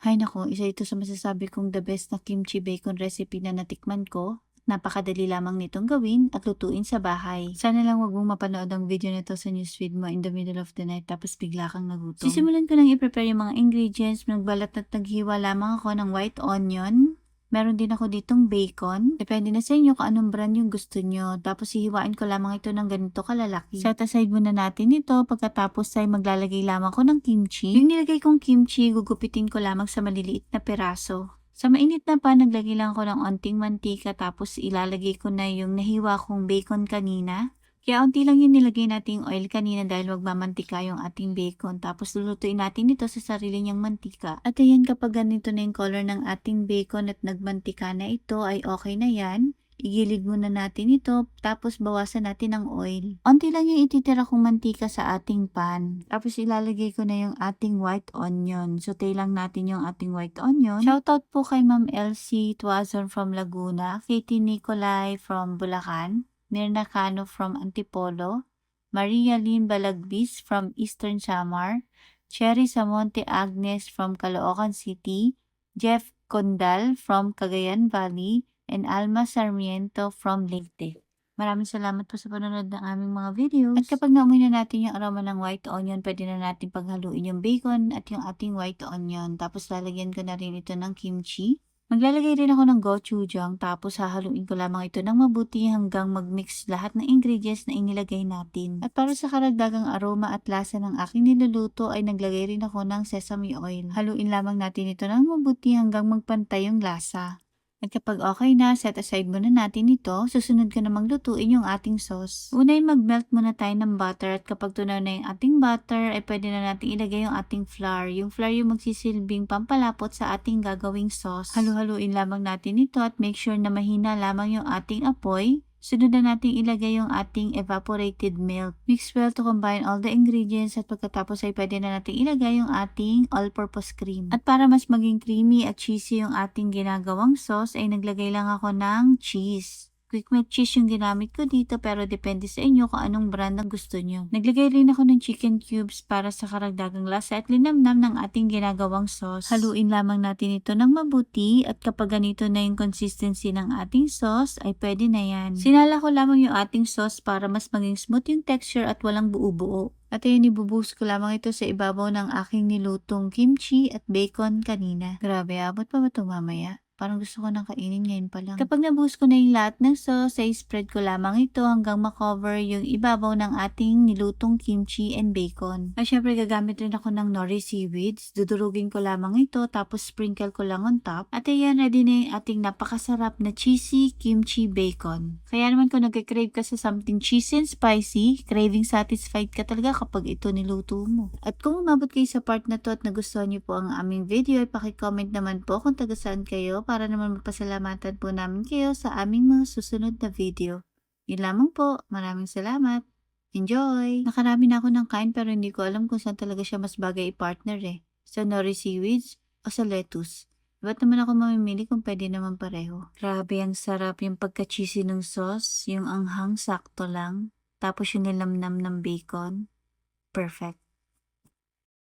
Hay naku, isa ito sa masasabi kong the best na kimchi bacon recipe na natikman ko. Napakadali lamang nitong gawin at lutuin sa bahay. Sana lang wag mong mapanood ang video nito sa newsfeed mo in the middle of the night tapos bigla kang nagutom. Sisimulan ko nang i-prepare yung mga ingredients. Nagbalat at naghiwa lamang ako ng white onion. Meron din ako ditong bacon. Depende na sa inyo kung anong brand yung gusto nyo. Tapos hihiwain ko lamang ito ng ganito kalalaki. Set aside muna natin ito. Pagkatapos ay maglalagay lamang ko ng kimchi. Yung nilagay kong kimchi, gugupitin ko lamang sa maliliit na peraso. Sa mainit na pan, naglagay lang ako ng onting mantika tapos ilalagay ko na yung nahiwa kong bacon kanina. Kaya unti lang yung nilagay nating oil kanina dahil magmamantika yung ating bacon. Tapos lulutuin natin ito sa sarili niyang mantika. At ayan, kapag ganito na yung color ng ating bacon at nagmantika na ito ay okay na yan. Igilid muna natin ito, tapos bawasan natin ng oil. Unti lang yung ititira kong mantika sa ating pan. Tapos ilalagay ko na yung ating white onion. Saute lang natin yung ating white onion. Shoutout po kay Ma'am Elsie Tuazon from Laguna, Katie Nicolay from Bulacan, Mirna Cano from Antipolo, Maria Lynn Balagbis from Eastern Samar, Cherry Samonte Agnes from Caloocan City, Jeff Condal from Cagayan Valley, and Alma Sarmiento from Leyte. Maraming salamat po sa panonood ng aming mga videos. At kapag naumoy na natin yung aroma ng white onion, pwede na natin paghaluin yung bacon at yung ating white onion. Tapos lalagyan ko na rin ito ng kimchi. Maglalagay rin ako ng gochujang tapos hahaluin ko lamang ito ng mabuti hanggang mag-mix lahat ng ingredients na inilagay natin. At para sa karagdagang aroma at lasa ng aking niluluto ay naglagay rin ako ng sesame oil. Haluin lamang natin ito ng mabuti hanggang magpantay yung lasa. At kapag okay na, set aside muna natin ito. Susunod ko namang lutuin yung ating sauce. Una ay mag-melt muna tayo ng butter at kapag tunaw na yung ating butter, ay pwede na natin ilagay yung ating flour. Yung flour yung magsisilbing pampalapot sa ating gagawing sauce. Halu-haluin lamang natin ito at make sure na mahina lamang yung ating apoy. Sunod na natin ilagay yung ating evaporated milk. Mix well to combine all the ingredients at pagkatapos ay pwede na natin ilagay yung ating all-purpose cream. At para mas maging creamy at cheesy yung ating ginagawang sauce ay naglagay lang ako ng cheese. Quick melt cheese yung ginamit ko dito pero depende sa inyo kung anong brand ang gusto nyo. Naglagay rin ako ng chicken cubes para sa karagdagang lasa at linamnam ng ating ginagawang sauce. Haluin lamang natin ito ng mabuti at kapag ganito na yung consistency ng ating sauce ay pwede na yan. Sinala ko lamang yung ating sauce para mas maging smooth yung texture at walang buo-buo. At ayun, ibubuhos ko lamang ito sa ibabaw ng aking nilutong kimchi at bacon kanina. Grabe, abot pa ba ito mamaya? Parang gusto ko nang kainin ngayon pa lang. Kapag nabuhos ko na yung lahat ng sauce, ay spread ko lamang ito hanggang makover yung ibabaw ng ating nilutong kimchi and bacon. At syempre gagamit rin ako ng nori seaweeds. Dudurugin ko lamang ito tapos sprinkle ko lang on top. At ayan, ready na yung ating napakasarap na cheesy kimchi bacon. Kaya naman kung nagka-crave ka sa something cheesy and spicy, craving satisfied ka talaga kapag ito niluto mo. At kung umabot kayo sa part na to at nagustuhan niyo po ang aming video, ay paki-comment naman po kung taga saan kayo para naman mapasalamatan po namin kayo sa aming mga susunod na video. Yun lamang po. Maraming salamat. Enjoy! Nakarami na ako ng kain pero hindi ko alam kung saan talaga siya mas bagay i-partner eh. Sa nori seaweeds o sa lettuce. Ba't naman ako mamimili kung pwede naman pareho? Grabe, ang sarap yung pagka-cheesy ng sauce, yung anghang sakto lang, tapos yung nilamnam ng bacon. Perfect.